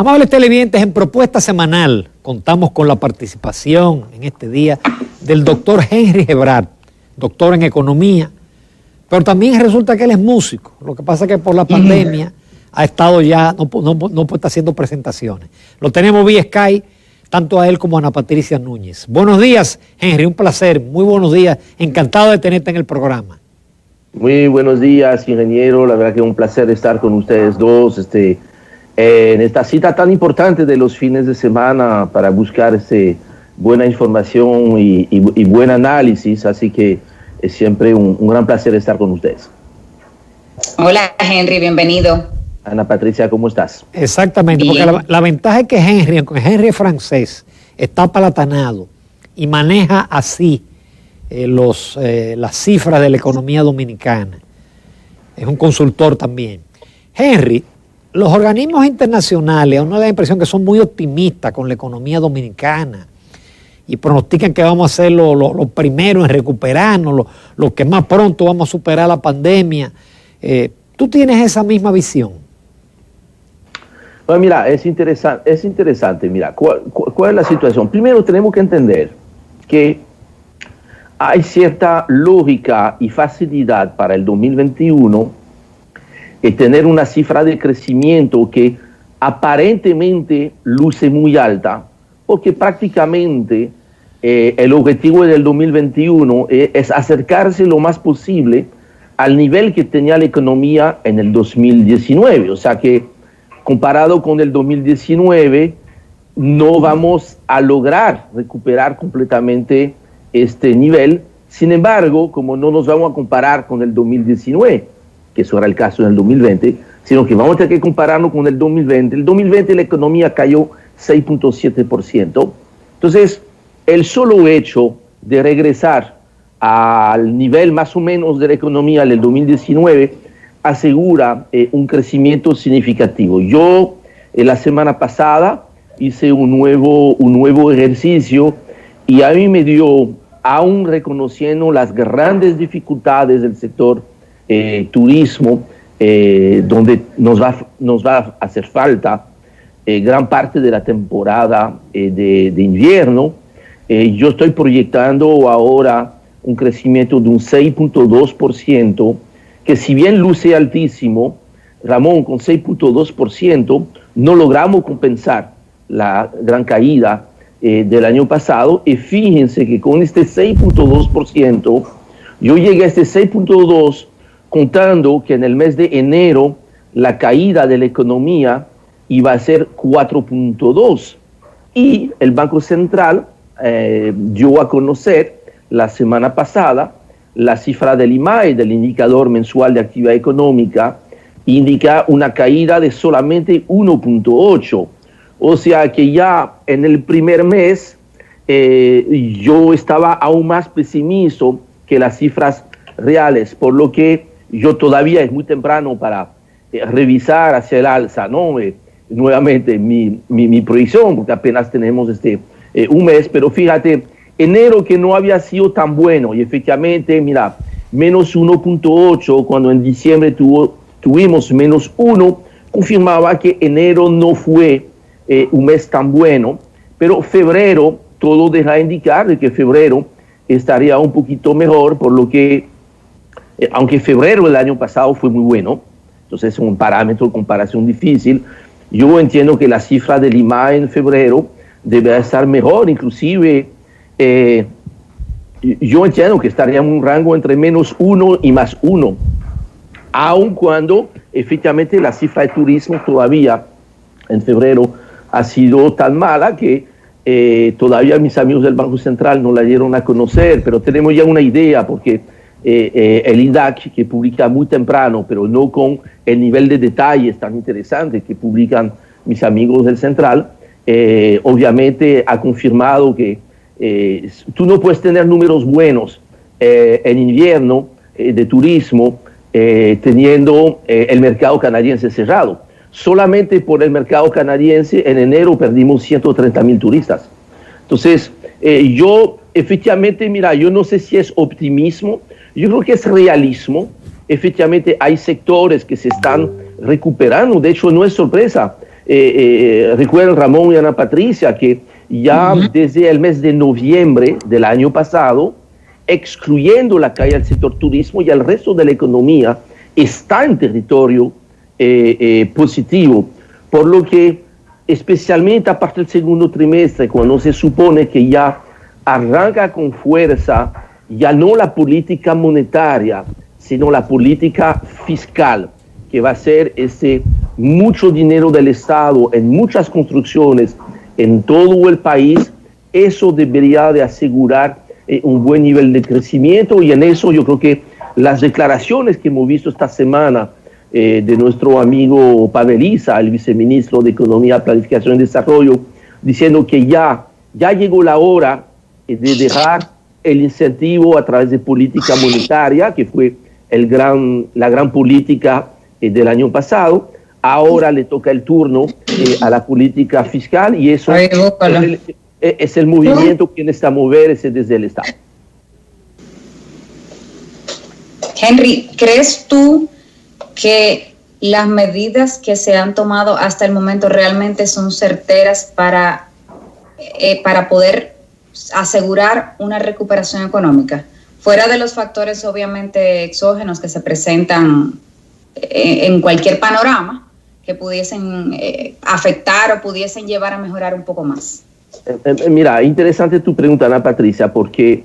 Amables televidentes, en Propuesta Semanal contamos con la participación en este día del doctor Henry Gebrat, doctor en Economía, pero también resulta que él es músico. Lo que pasa es que por la pandemia ha estado ya, no puede estar haciendo presentaciones. Lo tenemos vía Skype, tanto a él como a Ana Patricia Núñez. Buenos días, Henry, un placer, muy buenos días, encantado de tenerte en el programa. Muy buenos días, ingeniero, la verdad que es un placer estar con ustedes dos, en esta cita tan importante de los fines de semana para buscar buena información y buen análisis, así que es siempre un gran placer estar con ustedes. Hola Henry, bienvenido. Ana Patricia, ¿cómo estás? Exactamente, Bien. porque la ventaja es que Henry es francés, está apalatanado y maneja así las cifras de la economía dominicana. Es un consultor también. Henry, los organismos internacionales, a uno le da la impresión que son muy optimistas con la economía dominicana y pronostican que vamos a ser los primeros en recuperarnos, los que más pronto vamos a superar la pandemia. ¿Tú tienes esa misma visión? Bueno, mira, es interesante. Mira, ¿cuál es la situación? Primero tenemos que entender que hay cierta lógica y facilidad para el 2021 tener una cifra de crecimiento que aparentemente luce muy alta, porque prácticamente el objetivo del 2021 es acercarse lo más posible al nivel que tenía la economía en el 2019. O sea que comparado con el 2019, no vamos a lograr recuperar completamente este nivel. Sin embargo, como no nos vamos a comparar con el 2019, que eso era el caso en el 2020, sino que vamos a tener que compararnos con el 2020. El 2020 la economía cayó 6.7%. Entonces, el solo hecho de regresar al nivel más o menos de la economía del 2019 asegura un crecimiento significativo. Yo, la semana pasada, hice un nuevo ejercicio y a mí me dio, aún reconociendo las grandes dificultades del sector turismo, donde nos va a hacer falta gran parte de la temporada de invierno. Yo estoy proyectando ahora un crecimiento de un 6.2%, que si bien luce altísimo, Ramón, con 6.2% no logramos compensar la gran caída del año pasado, y fíjense que con este 6.2%, yo llegué a este 6.2% contando que en el mes de enero la caída de la economía iba a ser 4.2%, y el Banco Central dio a conocer la semana pasada la cifra del IMAE, del indicador mensual de actividad económica, indica una caída de solamente 1.8%. O sea que ya en el primer mes yo estaba aún más pesimista que las cifras reales, por lo que yo todavía es muy temprano para revisar hacia el alza, ¿no? Nuevamente mi proyección, porque apenas tenemos un mes, pero fíjate, enero que no había sido tan bueno, y efectivamente, mira, menos 1.8, cuando en diciembre tuvimos menos 1, confirmaba que enero no fue un mes tan bueno, pero febrero, todo deja indicar de que febrero estaría un poquito mejor, por lo que, aunque febrero del año pasado fue muy bueno, entonces es un parámetro de comparación difícil, yo entiendo que la cifra del IMAE en febrero debe estar mejor, inclusive yo entiendo que estaría en un rango entre menos 1 y más 1, aun cuando efectivamente la cifra de turismo todavía en febrero ha sido tan mala que todavía mis amigos del Banco Central no la dieron a conocer, pero tenemos ya una idea, porque el INDAC, que publica muy temprano, pero no con el nivel de detalles tan interesante que publican mis amigos del Central, obviamente ha confirmado que tú no puedes tener números buenos en invierno de turismo teniendo el mercado canadiense cerrado. Solamente por el mercado canadiense en enero perdimos 130,000 turistas. Entonces, yo efectivamente, mira, yo no sé si es optimismo, yo creo que es realismo. Efectivamente hay sectores que se están recuperando, de hecho no es sorpresa. recuerdan Ramón y Ana Patricia que ya desde el mes de noviembre del año pasado, excluyendo la caída del sector turismo y el resto de la economía, está en territorio positivo, por lo que especialmente a partir del segundo trimestre, cuando se supone que ya arranca con fuerza ya no la política monetaria, sino la política fiscal, que va a ser mucho dinero del Estado en muchas construcciones en todo el país, eso debería de asegurar un buen nivel de crecimiento, y en eso yo creo que las declaraciones que hemos visto esta semana de nuestro amigo Paneliza, el viceministro de Economía, Planificación y Desarrollo, diciendo que ya llegó la hora de dejar el incentivo a través de política monetaria, que fue la gran política del año pasado. Ahora le toca el turno a la política fiscal, y eso es el movimiento que necesita moverse desde el Estado. Henry, ¿crees tú que las medidas que se han tomado hasta el momento realmente son certeras para poder asegurar una recuperación económica? Fuera de los factores obviamente exógenos que se presentan en cualquier panorama, que pudiesen afectar o pudiesen llevar a mejorar un poco más. Mira, interesante tu pregunta, Ana Patricia, porque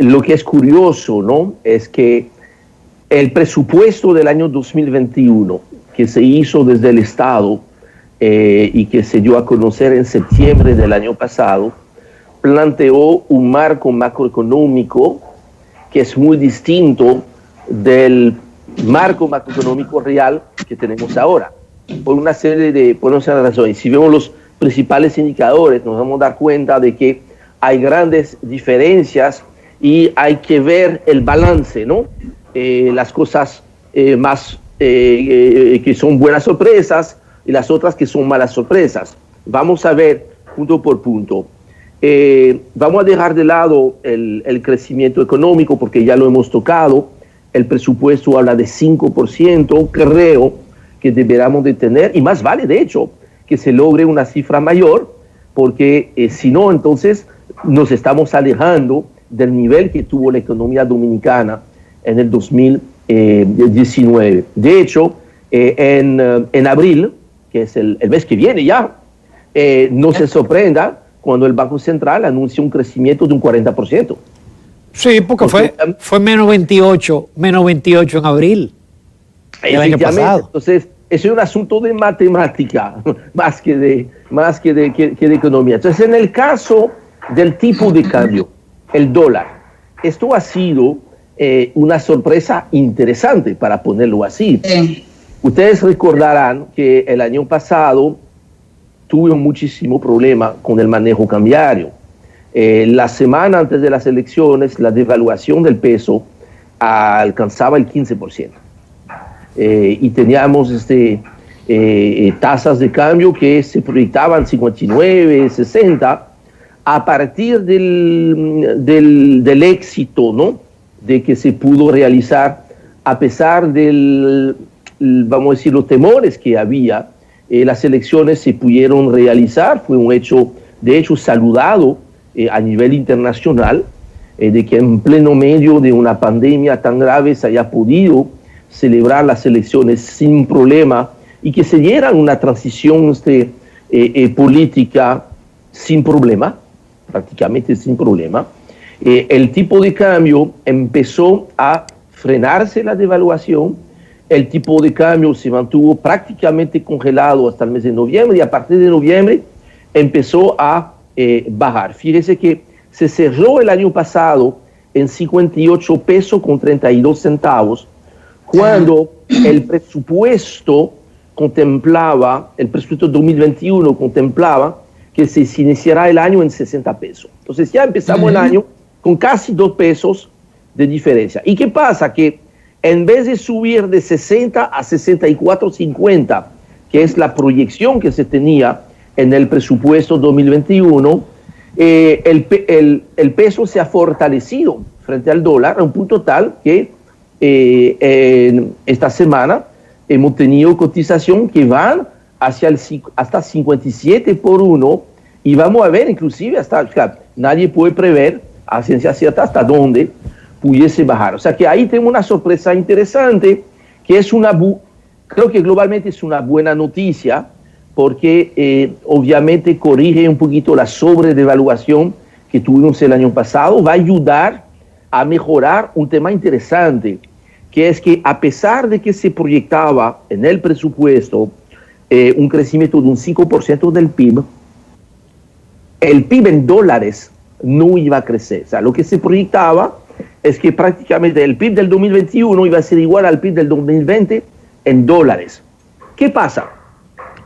lo que es curioso, ¿no?, es que el presupuesto del año 2021, que se hizo desde el Estado y que se dio a conocer en septiembre del año pasado, planteó un marco macroeconómico que es muy distinto del marco macroeconómico real que tenemos ahora, por una serie de razones. Si vemos los principales indicadores, nos vamos a dar cuenta de que hay grandes diferencias y hay que ver el balance, ¿no? Las cosas más que son buenas sorpresas y las otras que son malas sorpresas. Vamos a ver punto por punto. Vamos a dejar de lado el crecimiento económico porque ya lo hemos tocado. El presupuesto habla de 5%, creo que deberíamos de tener, y más vale de hecho que se logre una cifra mayor, porque si no, entonces nos estamos alejando del nivel que tuvo la economía dominicana en el 2019. De hecho, en abril, que es el mes que viene ya, no se sorprenda cuando el Banco Central anuncia un crecimiento de un 40%. Sí, porque fue menos 28 en abril del año pasado. Entonces, eso es un asunto de matemática más que de economía. Entonces, en el caso del tipo de cambio, el dólar, esto ha sido una sorpresa interesante, para ponerlo así. Ustedes recordarán que el año pasado tuve muchísimo problema con el manejo cambiario. La semana antes de las elecciones, la devaluación del peso alcanzaba el 15%. Y teníamos tasas de cambio que se proyectaban 59, 60, a partir del éxito, ¿no?, de que se pudo realizar, a pesar vamos a decir, los temores que había. Las elecciones se pudieron realizar, fue un hecho, de hecho, saludado a nivel internacional, de que en pleno medio de una pandemia tan grave se haya podido celebrar las elecciones sin problema y que se diera una transición política sin problema, prácticamente sin problema. El tipo de cambio empezó a frenarse la devaluación, el tipo de cambio se mantuvo prácticamente congelado hasta el mes de noviembre, y a partir de noviembre empezó a bajar. Fíjese que se cerró el año pasado en 58 pesos con 32 centavos, cuando el presupuesto 2021 contemplaba que se iniciará el año en 60 pesos. Entonces ya empezamos el año con casi 2 pesos de diferencia. ¿Y qué pasa? Que en vez de subir de 60 a 64.50, que es la proyección que se tenía en el presupuesto 2021, el peso se ha fortalecido frente al dólar a un punto tal que esta semana hemos tenido cotización que van hasta 57 por 1, y vamos a ver inclusive hasta, o sea, nadie puede prever a ciencia cierta hasta dónde pudiese bajar. O sea que ahí tengo una sorpresa interesante, que es creo que globalmente es una buena noticia, porque obviamente corrige un poquito la sobredevaluación que tuvimos el año pasado, va a ayudar a mejorar un tema interesante, que es que a pesar de que se proyectaba en el presupuesto un crecimiento de un 5% del PIB, el PIB en dólares no iba a crecer. O sea, lo que se proyectaba es que prácticamente el PIB del 2021 iba a ser igual al PIB del 2020 en dólares. ¿Qué pasa?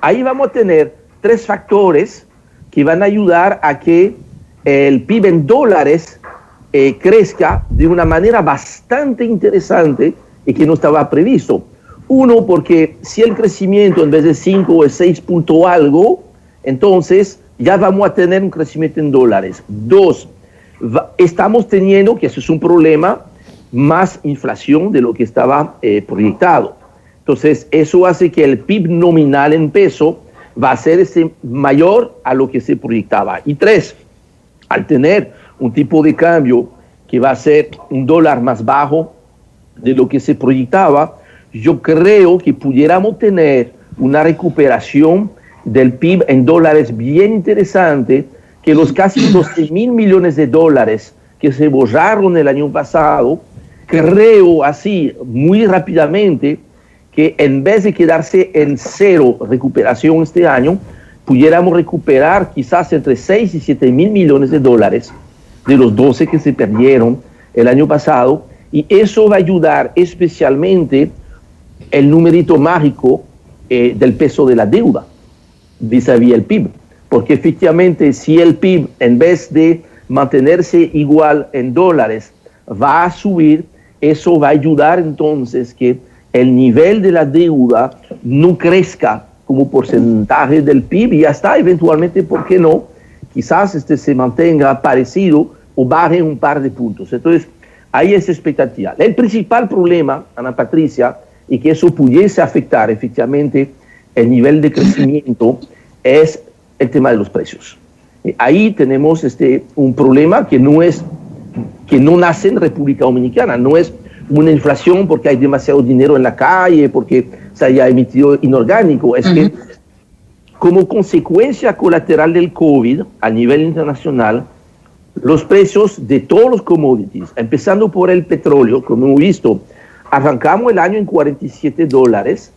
Ahí vamos a tener 3 factores que van a ayudar a que el PIB en dólares crezca de una manera bastante interesante y que no estaba previsto. Uno, porque si el crecimiento en vez de 5 es 6 punto algo, entonces ya vamos a tener un crecimiento en dólares. 2, estamos teniendo, que eso es un problema, más inflación de lo que estaba proyectado. Entonces, eso hace que el PIB nominal en peso va a ser mayor a lo que se proyectaba. Y 3, al tener un tipo de cambio que va a ser un dólar más bajo de lo que se proyectaba, yo creo que pudiéramos tener una recuperación del PIB en dólares bien interesante, que los casi 12,000 millones de dólares que se borraron el año pasado, creo así muy rápidamente que en vez de quedarse en 0 recuperación este año, pudiéramos recuperar quizás entre 6 y 7 mil millones de dólares de los 12 que se perdieron el año pasado, y eso va a ayudar especialmente el numerito mágico del peso de la deuda vis-a-vis el PIB, porque efectivamente si el PIB en vez de mantenerse igual en dólares va a subir, eso va a ayudar entonces que el nivel de la deuda no crezca como porcentaje del PIB y hasta eventualmente, ¿por qué no? Quizás se mantenga parecido o baje un par de puntos. Entonces, hay esa expectativa. El principal problema, Ana Patricia, y que eso pudiese afectar efectivamente el nivel de crecimiento, es el tema de los precios. Ahí tenemos un problema que no nace en República Dominicana, no es una inflación porque hay demasiado dinero en la calle, porque se haya emitido inorgánico, es que como consecuencia colateral del COVID a nivel internacional, los precios de todos los commodities, empezando por el petróleo, como hemos visto, arrancamos el año en $47,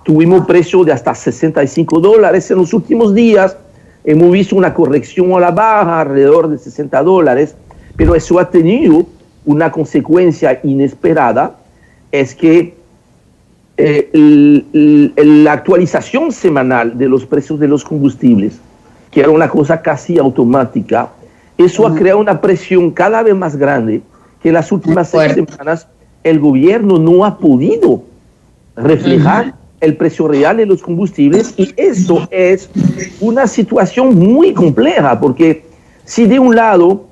tuvimos precio de hasta $65 en los últimos días, hemos visto una corrección a la baja alrededor de $60, pero eso ha tenido una consecuencia inesperada, es que la actualización semanal de los precios de los combustibles, que era una cosa casi automática, eso ha creado una presión cada vez más grande que en las últimas 6 semanas el gobierno no ha podido reflejar el precio real de los combustibles, y eso es una situación muy compleja, porque si de un lado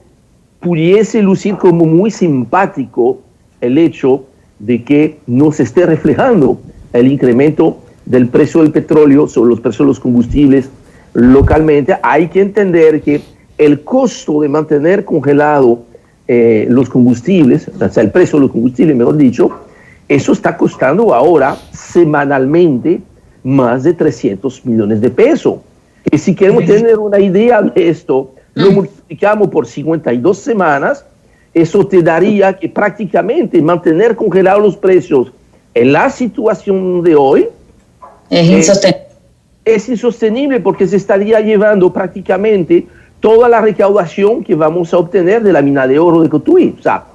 pudiese lucir como muy simpático el hecho de que no se esté reflejando el incremento del precio del petróleo sobre los precios de los combustibles localmente, hay que entender que el costo de mantener congelado los combustibles, o sea, el precio de los combustibles, mejor dicho, eso está costando ahora semanalmente más de 300 millones de pesos. Y si queremos tener una idea de esto, lo multiplicamos por 52 semanas, eso te daría que prácticamente mantener congelados los precios en la situación de hoy es insostenible, porque se estaría llevando prácticamente toda la recaudación que vamos a obtener de la mina de oro de Cotuí. O sea,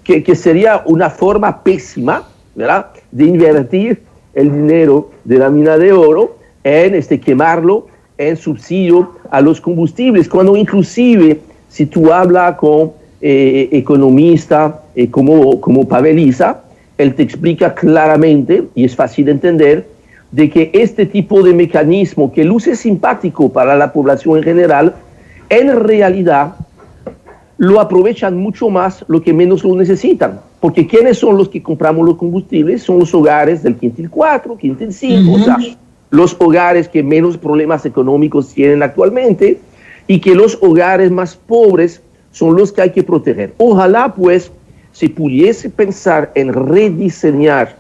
que sería una forma pésima, ¿verdad?, de invertir el dinero de la mina de oro en quemarlo en subsidio a los combustibles, cuando inclusive si tú hablas con economista como Paveliza, él te explica claramente, y es fácil de entender, de que este tipo de mecanismo que luce simpático para la población en general, en realidad lo aprovechan mucho más los que menos lo necesitan. Porque ¿quiénes son los que compramos los combustibles? Son los hogares del quintil 4, quintil 5, o sea, los hogares que menos problemas económicos tienen actualmente y que los hogares más pobres son los que hay que proteger. Ojalá pues se pudiese pensar en rediseñar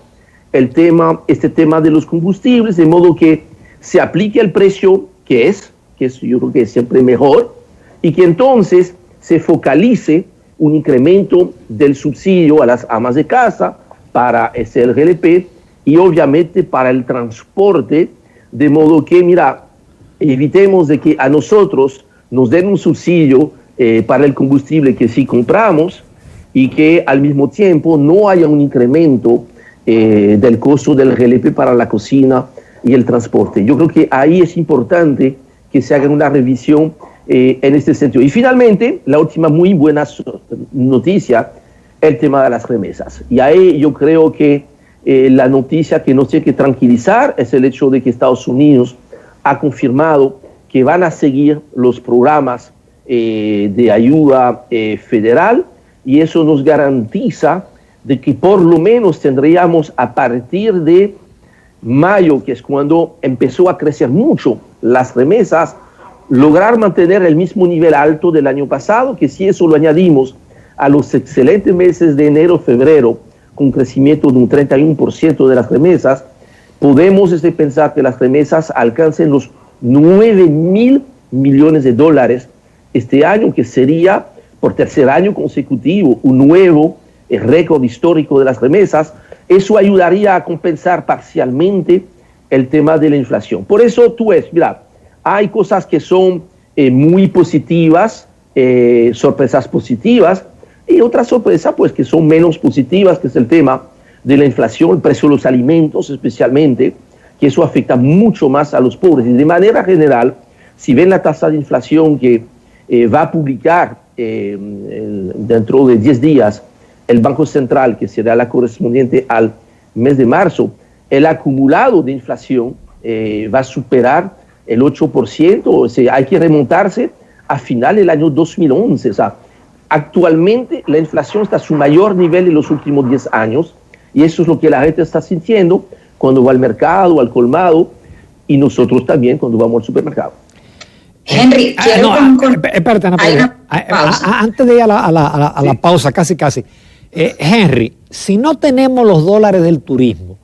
este tema de los combustibles de modo que se aplique el precio que yo creo que es siempre mejor, y que entonces se focalice un incremento del subsidio a las amas de casa para ese GLP y obviamente para el transporte, de modo que, mira, evitemos de que a nosotros nos den un subsidio para el combustible que sí compramos y que al mismo tiempo no haya un incremento del costo del GLP para la cocina y el transporte. Yo creo que ahí es importante que se haga una revisión en este sentido. Y finalmente, la última muy buena noticia, el tema de las remesas. Y ahí yo creo que la noticia que nos tiene que tranquilizar es el hecho de que Estados Unidos ha confirmado que van a seguir los programas de ayuda federal, y eso nos garantiza de que por lo menos tendríamos a partir de mayo, que es cuando empezó a crecer mucho las remesas, lograr mantener el mismo nivel alto del año pasado, que si eso lo añadimos a los excelentes meses de enero, febrero, con crecimiento de un 31% de las remesas, podemos pensar que las remesas alcancen los 9.000 millones de dólares este año, que sería por tercer año consecutivo un nuevo récord histórico de las remesas. Eso ayudaría a compensar parcialmente el tema de la inflación. Por eso tú ves, mira, hay cosas que son muy positivas, sorpresas positivas, y otras sorpresas pues que son menos positivas, que es el tema de la inflación, el precio de los alimentos especialmente, que eso afecta mucho más a los pobres. Y de manera general, si ven la tasa de inflación que va a publicar dentro de 10 días el Banco Central, que será la correspondiente al mes de marzo, el acumulado de inflación va a superar el 8%, o sea, hay que remontarse a final del año 2011. O sea, actualmente la inflación está a su mayor nivel en los últimos 10 años, y eso es lo que la gente está sintiendo cuando va al mercado, al colmado, y nosotros también cuando vamos al supermercado. Henry, quiero espérate, antes de ir a la pausa, casi. Henry, si no tenemos los dólares del turismo,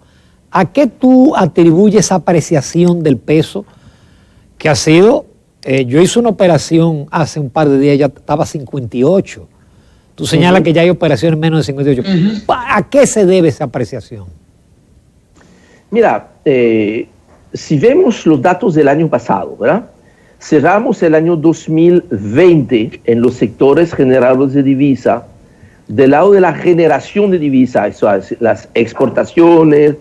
¿a qué tú atribuyes esa apreciación del peso que ha sido? Yo hice una operación hace un par de días, ya estaba 58. Tú señalas que ya hay operaciones menos de 58. ¿A qué se debe esa apreciación? Mira, si vemos los datos del año pasado, ¿verdad? Cerramos el año 2020 en los sectores generados de divisa, del lado de la generación de divisa, eso es, las exportaciones,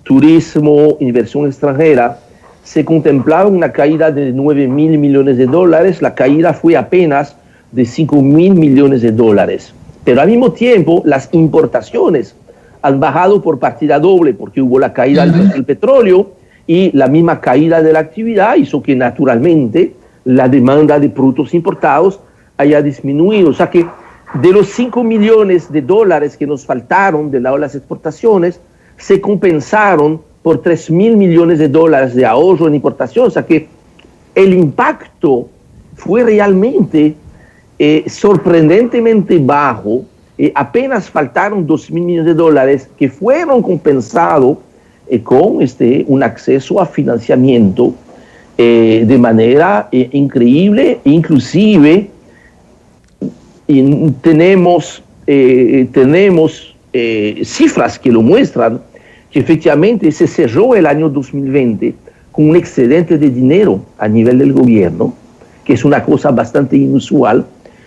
turismo, inversión extranjera, se contemplaba una caída de 9.000 millones de dólares, la caída fue apenas de 5.000 millones de dólares. Pero al mismo tiempo, las importaciones han bajado por partida doble, porque hubo la caída del petróleo y la misma caída de la actividad hizo que naturalmente la demanda de productos importados haya disminuido. O sea que de los 5 millones de dólares que nos faltaron del lado de las exportaciones, se compensaron por 3.000 millones de dólares de ahorro en importación. O sea que el impacto fue realmente sorprendentemente bajo. Apenas faltaron 2.000 millones de dólares que fueron compensados con un acceso a financiamiento de manera increíble. Inclusive tenemos cifras que lo muestran, que efectivamente se cerró el año 2020 con un excedente de dinero a nivel del gobierno, que es una cosa bastante inusual,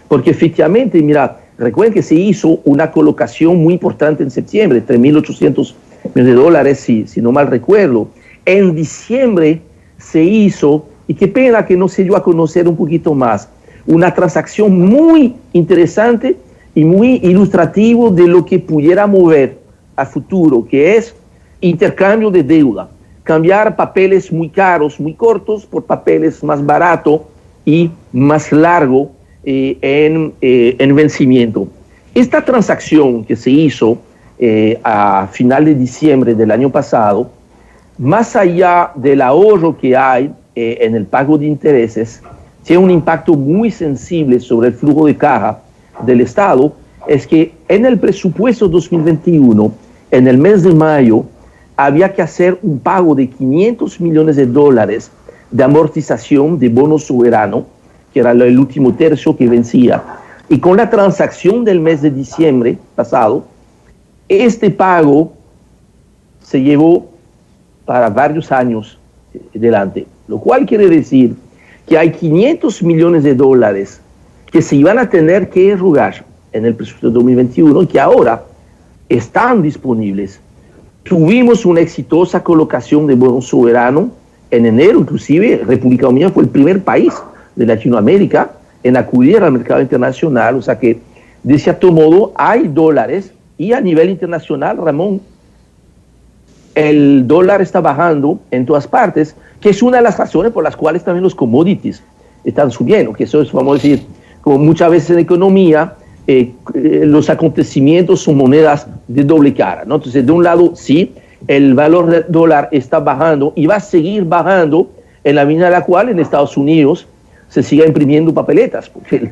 porque efectivamente, mira, recuerden que se hizo una colocación muy importante en septiembre, 3.800 millones de dólares, si no mal recuerdo. En diciembre se hizo, y qué pena que no se dio a conocer un poquito más, una transacción muy interesante y muy ilustrativo de lo que pudiera mover a futuro, que es intercambio de deuda, cambiar papeles muy caros, muy cortos, por papeles más baratos y más largos en vencimiento. Esta transacción que se hizo a final de diciembre del año pasado más allá del ahorro que hay en el pago de intereses, tiene un impacto muy sensible sobre el flujo de caja del Estado, es que en el presupuesto 2021, en el mes de mayo, había que hacer un pago de $500 millones de amortización de bono soberano, que era el último tercio que vencía. Y con la transacción del mes de diciembre pasado, este pago se llevó para varios años delante, lo cual quiere decir que hay $500 millones que se iban a tener que erogar en el presupuesto 2021 y que ahora están disponibles. Tuvimos una exitosa colocación de bono soberano en enero, inclusive República Dominicana fue el primer país de Latinoamérica en acudir al mercado internacional, o sea que de cierto modo hay dólares y a nivel internacional, Ramón, el dólar está bajando en todas partes, que es una de las razones por las cuales también los commodities están subiendo, que eso es, vamos a decir, como muchas veces en economía, los acontecimientos son monedas de doble cara, ¿no? Entonces, de un lado, sí, el valor del dólar está bajando y va a seguir bajando en la medida en la cual en Estados Unidos se siga imprimiendo papeletas, porque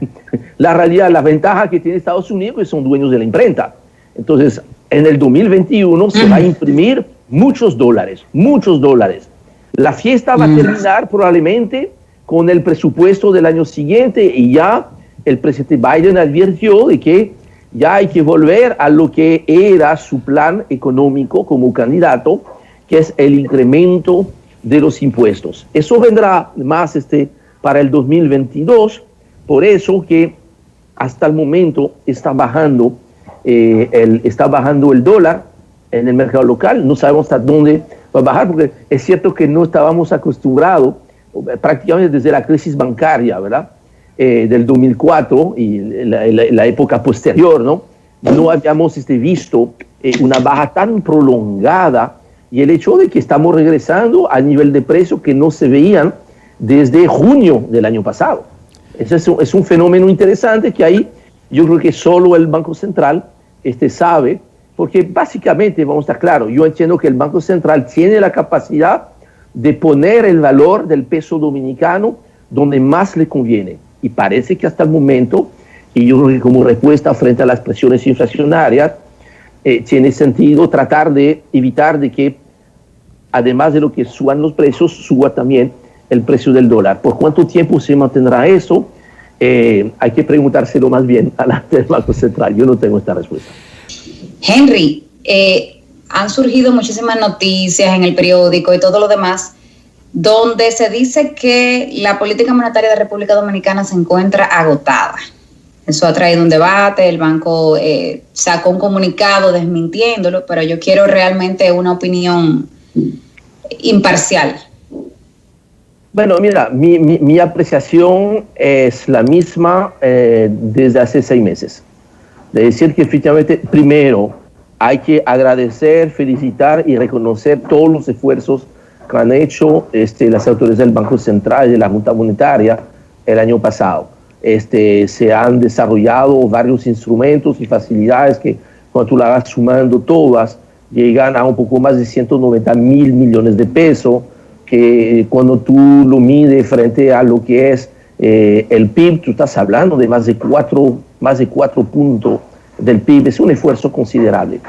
la realidad, la ventaja que tiene Estados Unidos es que son dueños de la imprenta. Entonces, en el 2021 se va a imprimir muchos dólares. La fiesta va a terminar probablemente con el presupuesto del año siguiente y ya el presidente Biden advirtió de que ya hay que volver a lo que era su plan económico como candidato, que es el incremento de los impuestos. Eso vendrá más para el 2022, por eso que hasta el momento está bajando el dólar en el mercado local. No sabemos hasta dónde va a bajar, porque es cierto que no estábamos acostumbrados, prácticamente desde la crisis bancaria, ¿verdad? Del 2004 y la época posterior, ¿no? No habíamos visto una baja tan prolongada, y el hecho de que estamos regresando a nivel de precio que no se veían desde junio del año pasado. Ese es un fenómeno interesante que ahí yo creo que solo el Banco Central sabe, porque básicamente, vamos a estar claros, yo entiendo que el Banco Central tiene la capacidad de poner el valor del peso dominicano donde más le conviene. Y parece que hasta el momento, y yo creo que como respuesta frente a las presiones inflacionarias, tiene sentido tratar de evitar de que, además de lo que suban los precios, suba también el precio del dólar. ¿Por cuánto tiempo se mantendrá eso? Hay que preguntárselo más bien al Banco Central. Yo no tengo esta respuesta. Henry, han surgido muchísimas noticias en el periódico y todo lo demás, donde se dice que la política monetaria de República Dominicana se encuentra agotada. Eso ha traído un debate, el banco sacó un comunicado desmintiéndolo, pero yo quiero realmente una opinión imparcial. Bueno, mira, mi apreciación es la misma desde hace 6 meses. De decir que efectivamente, primero, hay que agradecer, felicitar y reconocer todos los esfuerzos que han hecho las autoridades del Banco Central y de la Junta Monetaria el año pasado. Se han desarrollado varios instrumentos y facilidades que, cuando tú las vas sumando todas, llegan a un poco más de 190.000 millones de pesos, que cuando tú lo mides frente a lo que es el PIB, tú estás hablando de más de 4 puntos del PIB. Es un esfuerzo considerable.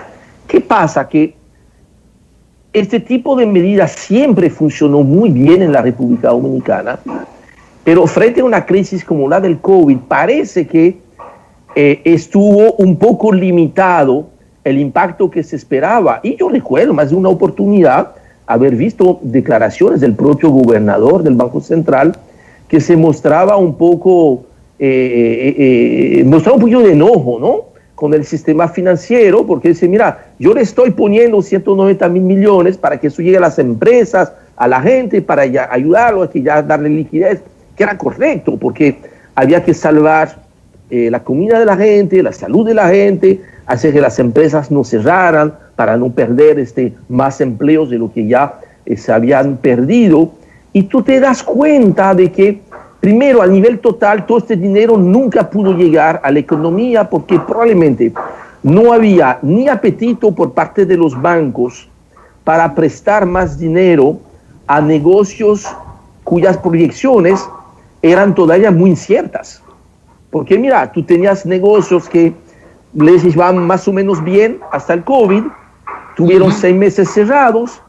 ¿Qué pasa? Que este tipo de medidas siempre funcionó muy bien en la República Dominicana, pero frente a una crisis como la del COVID, parece que estuvo un poco limitado el impacto que se esperaba. Y yo recuerdo más de una oportunidad haber visto declaraciones del propio gobernador del Banco Central que se mostraba un poco, mostraba un poquito de enojo, ¿no?, con el sistema financiero, porque dice, mira, yo le estoy poniendo 190.000 millones para que eso llegue a las empresas, a la gente, para ya ayudarlos, que ya darle liquidez, que era correcto, porque había que salvar la comida de la gente, la salud de la gente, hacer que las empresas no cerraran, para no perder más empleos de lo que ya se habían perdido. Y tú te das cuenta de que, primero, a nivel total, todo este dinero nunca pudo llegar a la economía porque probablemente no había ni apetito por parte de los bancos para prestar más dinero a negocios cuyas proyecciones eran todavía muy inciertas. Porque mira, tú tenías negocios que les iban más o menos bien hasta el COVID, tuvieron 6 meses cerrados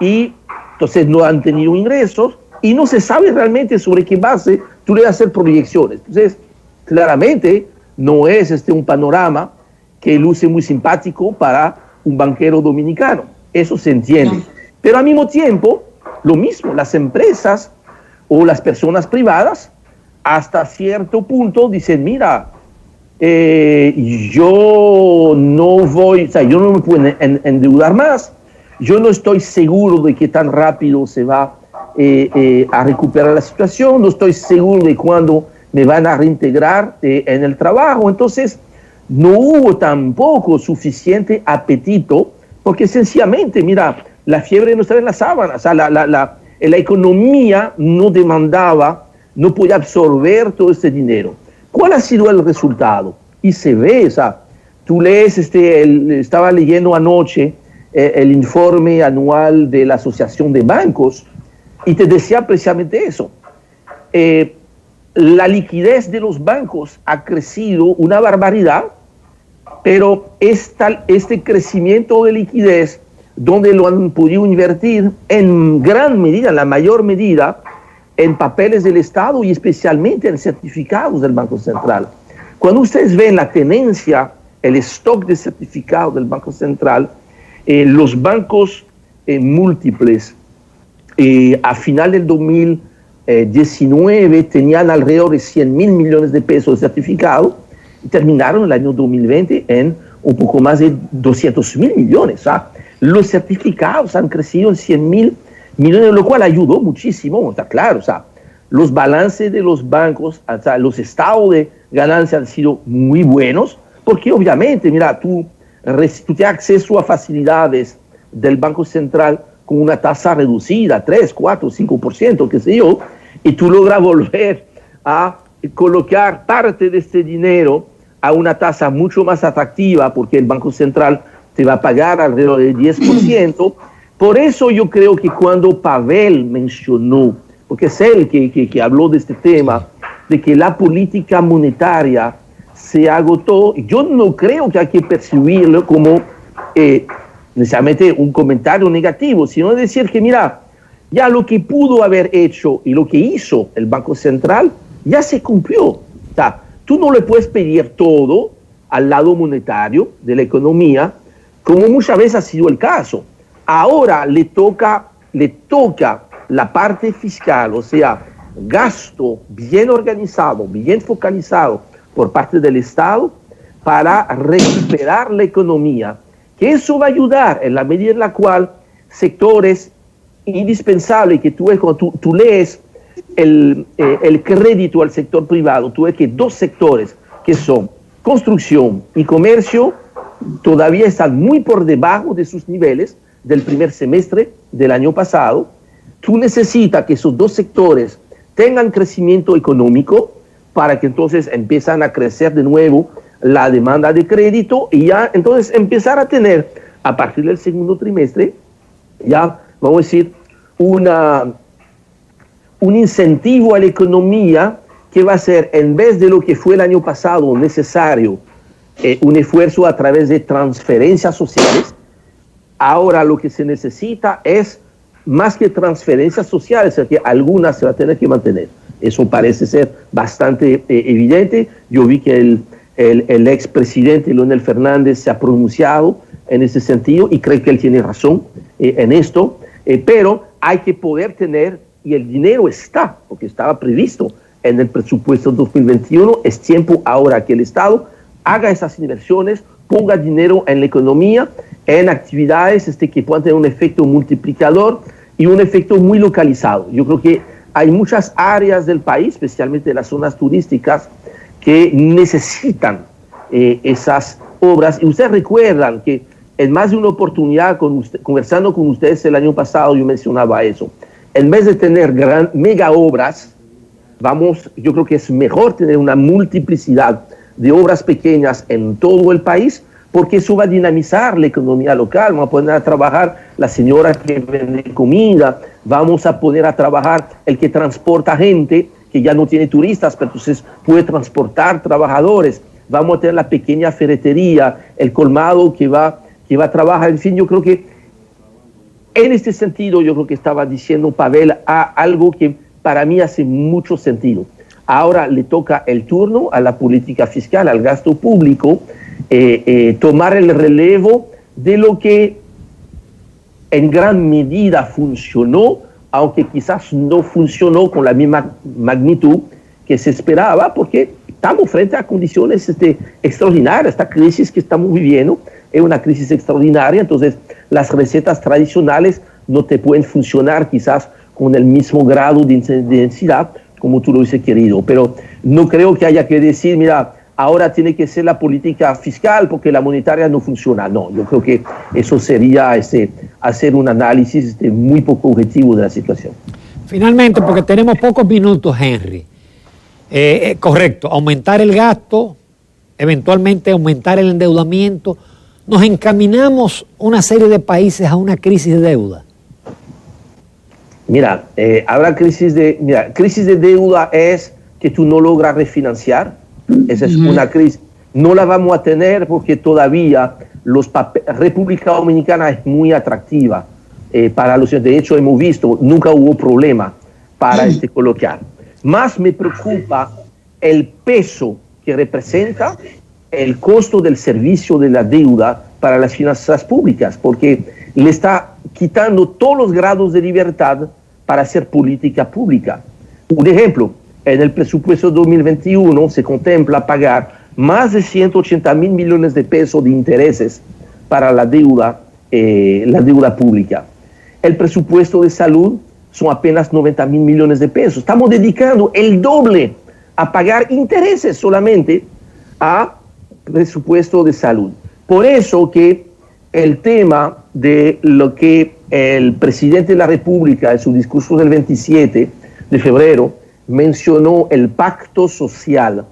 y entonces no han tenido ingresos y no se sabe realmente sobre qué base tú le vas a hacer proyecciones. Entonces, claramente no es un panorama que luce muy simpático para un banquero dominicano. Eso se entiende. Pero al mismo tiempo, lo mismo, las empresas o las personas privadas hasta cierto punto dicen, mira, yo no me puedo endeudar más, yo no estoy seguro de que tan rápido se va a recuperar la situación, no estoy seguro de cuándo me van a reintegrar en el trabajo. Entonces no hubo tampoco suficiente apetito, porque sencillamente, mira, la fiebre no estaba en las sábanas, o sea, la economía no demandaba, no podía absorber todo este dinero. ¿Cuál ha sido el resultado? Y se ve, o sea, tú lees, estaba leyendo anoche el informe anual de la Asociación de Bancos y te decía precisamente eso. La liquidez de los bancos ha crecido una barbaridad, pero este crecimiento de liquidez, donde lo han podido invertir en gran medida, en la mayor medida, en papeles del Estado y especialmente en certificados del Banco Central. Cuando ustedes ven la tenencia, el stock de certificados del Banco Central, los bancos múltiples a final del 2019 tenían alrededor de 100.000 millones de pesos de certificados y terminaron el año 2020 en un poco más de 200.000 millones. ¿Ah? Los certificados han crecido en 100.000 millones, lo cual ayudó muchísimo, está claro. O sea, los balances de los bancos, o sea, los estados de ganancia han sido muy buenos, porque obviamente, mira, tú tienes acceso a facilidades del Banco Central con una tasa reducida, 3, 4, 5%, qué sé yo, y tú logras volver a colocar parte de este dinero a una tasa mucho más atractiva, porque el Banco Central te va a pagar alrededor del 10%. Por eso yo creo que cuando Pavel mencionó, porque es él que habló de este tema, de que la política monetaria se agotó, yo no creo que hay que percibirlo como necesariamente un comentario negativo, sino decir que, mira, ya lo que pudo haber hecho y lo que hizo el Banco Central ya se cumplió. O sea, tú no le puedes pedir todo al lado monetario de la economía, como muchas veces ha sido el caso. Ahora le toca la parte fiscal, o sea, gasto bien organizado, bien focalizado por parte del Estado para recuperar la economía, que eso va a ayudar en la medida en la cual sectores indispensables que tú ves cuando tú lees el crédito al sector privado, tú ves que 2 sectores que son construcción y comercio todavía están muy por debajo de sus niveles del primer semestre del año pasado. Tú necesitas que esos 2 sectores tengan crecimiento económico para que entonces empiezan a crecer de nuevo la demanda de crédito y ya entonces empezar a tener a partir del segundo trimestre ya, vamos a decir, un incentivo a la economía que va a ser, en vez de lo que fue el año pasado necesario, un esfuerzo a través de transferencias sociales. Ahora lo que se necesita es más que transferencias sociales, que algunas se va a tener que mantener. Eso parece ser bastante evidente. Yo vi que el expresidente Leonel Fernández se ha pronunciado en ese sentido y creo que él tiene razón en esto, pero hay que poder tener, y el dinero está, porque estaba previsto en el presupuesto 2021, es tiempo ahora que el Estado haga esas inversiones, ponga dinero en la economía, en actividades que puedan tener un efecto multiplicador y un efecto muy localizado. Yo creo que hay muchas áreas del país, especialmente las zonas turísticas, que necesitan esas obras. Y ustedes recuerdan que en más de una oportunidad, conversando con ustedes el año pasado, yo mencionaba eso. En vez de tener mega obras, yo creo que es mejor tener una multiplicidad de obras pequeñas en todo el país, porque eso va a dinamizar la economía local. Vamos a poner a trabajar la señora que vende comida, vamos a poner a trabajar el que transporta gente, que ya no tiene turistas, pero entonces puede transportar trabajadores. Vamos a tener la pequeña ferretería, el colmado que va a trabajar. En fin, yo creo que en este sentido, yo creo que estaba diciendo Pavel algo que para mí hace mucho sentido. Ahora le toca el turno a la política fiscal, al gasto público, tomar el relevo de lo que en gran medida funcionó, aunque quizás no funcionó con la misma magnitud que se esperaba, porque estamos frente a condiciones extraordinarias. Esta crisis que estamos viviendo es una crisis extraordinaria, entonces las recetas tradicionales no te pueden funcionar quizás con el mismo grado de intensidad como tú lo hubiese querido, pero no creo que haya que decir, mira, ahora tiene que ser la política fiscal porque la monetaria no funciona. No, yo creo que eso sería hacer un análisis muy poco objetivo de la situación. Finalmente, porque tenemos pocos minutos, Henry, correcto, aumentar el gasto, eventualmente aumentar el endeudamiento, nos encaminamos una serie de países a una crisis de deuda. Mira, habrá crisis de deuda es que tú no logras refinanciar. Esa es una crisis. No la vamos a tener porque todavía República Dominicana es muy atractiva para los. De hecho, hemos visto, nunca hubo problema para colocar. Más me preocupa el peso que representa el costo del servicio de la deuda para las finanzas públicas, porque le está quitando todos los grados de libertad para hacer política pública. Un ejemplo, en el presupuesto 2021 se contempla pagar más de 180 mil millones de pesos de intereses para la deuda pública. El presupuesto de salud son apenas 90 mil millones de pesos. Estamos dedicando el doble a pagar intereses solamente a presupuesto de salud. Por eso que el tema de lo que el presidente de la República en su discurso del 27 de febrero mencionó el pacto social,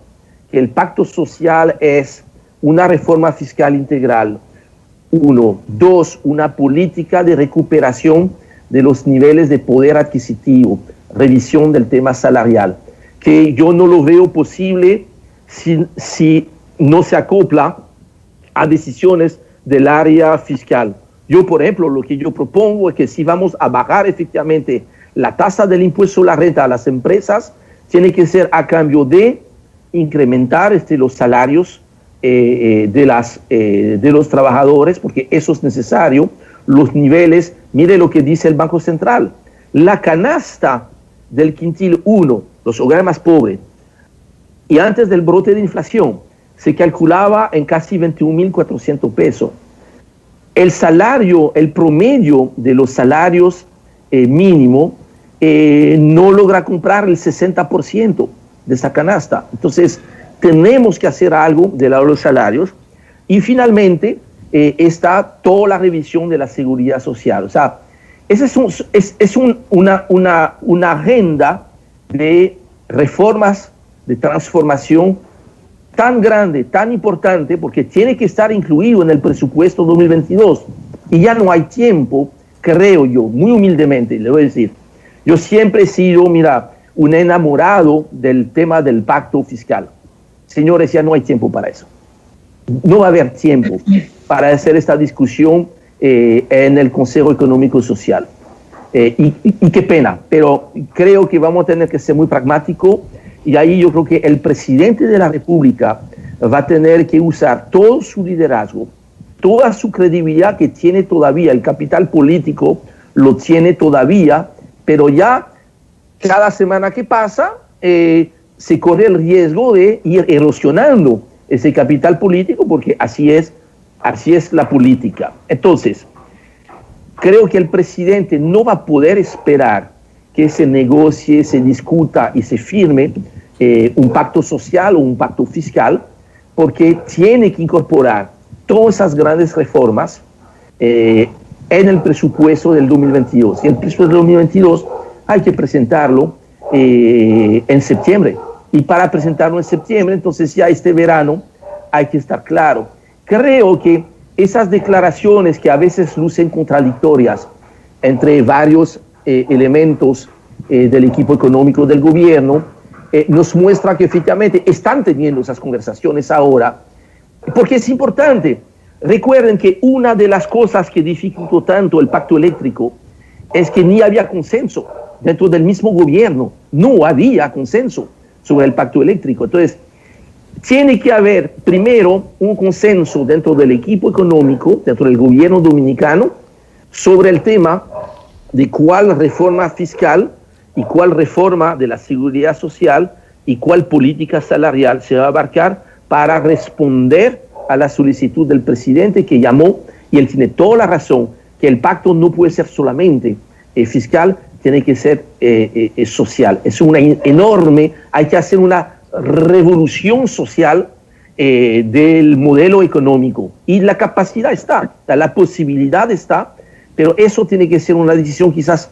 que el pacto social es una reforma fiscal integral, 1, 2, una política de recuperación de los niveles de poder adquisitivo, revisión del tema salarial, que yo no lo veo posible si no se acopla a decisiones del área fiscal. Yo, por ejemplo, lo que yo propongo es que si vamos a bajar efectivamente la tasa del impuesto a la renta a las empresas, tiene que ser a cambio de incrementar los salarios de los trabajadores, porque eso es necesario. Los niveles, mire lo que dice el Banco Central, la canasta del quintil 1, los hogares más pobres, y antes del brote de inflación, se calculaba en casi 21.400 pesos. El salario, el promedio de los salarios mínimo no logra comprar el 60% de esa canasta. Entonces, tenemos que hacer algo del lado de los salarios. Y finalmente está toda la revisión de la seguridad social. O sea, esa es una agenda de reformas, de transformación tan grande, tan importante, porque tiene que estar incluido en el presupuesto 2022. Y ya no hay tiempo, creo yo, muy humildemente, le voy a decir, yo siempre he sido, mira, un enamorado del tema del pacto fiscal. Señores, ya no hay tiempo para eso. No va a haber tiempo para hacer esta discusión en el Consejo Económico y Social. Y qué pena, pero creo que vamos a tener que ser muy pragmáticos. Y ahí yo creo que el presidente de la República va a tener que usar todo su liderazgo, toda su credibilidad que tiene todavía, el capital político lo tiene todavía, pero ya cada semana que pasa se corre el riesgo de ir erosionando ese capital político, porque así es la política. Entonces, creo que el presidente no va a poder esperar que se negocie, se discuta y se firme un pacto social o un pacto fiscal, porque tiene que incorporar todas esas grandes reformas en el presupuesto del 2022. Y el presupuesto del 2022 hay que presentarlo en septiembre. Y para presentarlo en septiembre, entonces ya este verano hay que estar claro. creo que esas declaraciones que a veces lucen contradictorias entre varios elementos del equipo económico del gobierno, nos muestra que efectivamente están teniendo esas conversaciones ahora, porque es importante. Recuerden que una de las cosas que dificultó tanto el pacto eléctrico es que ni había consenso dentro del mismo gobierno, no había consenso sobre el pacto eléctrico. Entonces, tiene que haber primero un consenso dentro del equipo económico, dentro del gobierno dominicano, sobre el tema de cuál reforma fiscal y cuál reforma de la seguridad social y cuál política salarial se va a abarcar para responder a la solicitud del presidente que llamó, y él tiene toda la razón, que el pacto no puede ser solamente fiscal, tiene que ser social. Es una enorme, hay que hacer una revolución social del modelo económico, y la capacidad está, la posibilidad está, pero eso tiene que ser una decisión quizás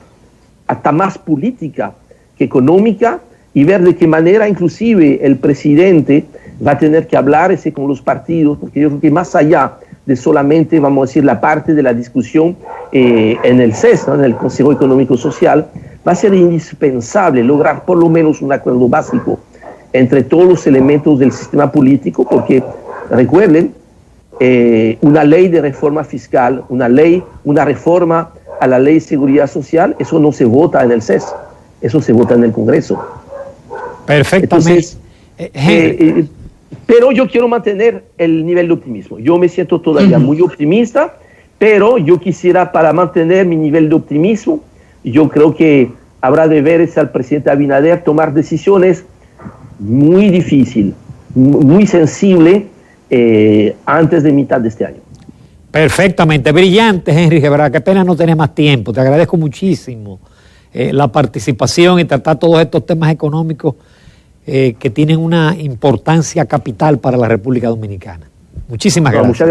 hasta más política que económica, y ver de qué manera inclusive el presidente va a tener que hablar con los partidos, porque yo creo que más allá de solamente, vamos a decir, la parte de la discusión en el CES, ¿no?, en el Consejo Económico Social, va a ser indispensable lograr por lo menos un acuerdo básico entre todos los elementos del sistema político, porque recuerden, una ley de reforma fiscal, una reforma a la ley de seguridad social, eso no se vota en el CES, eso se vota en el Congreso. Perfectamente. Entonces, pero yo quiero mantener el nivel de optimismo. Yo me siento todavía muy optimista, pero yo quisiera, para mantener mi nivel de optimismo, yo creo que habrá de verse al presidente Abinader tomar decisiones muy difíciles, muy sensibles, antes de mitad de este año. Perfectamente, brillante, Henry Gebra. Qué pena no tener más tiempo. Te agradezco muchísimo la participación y tratar todos estos temas económicos que tienen una importancia capital para la República Dominicana. Muchísimas gracias. Muchas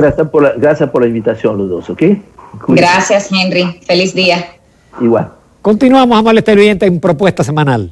gracias por la invitación, los dos, ¿ok? Cuídense. Gracias, Henry. Feliz día. Igual. Continuamos, amables televidentes, en Propuesta Semanal.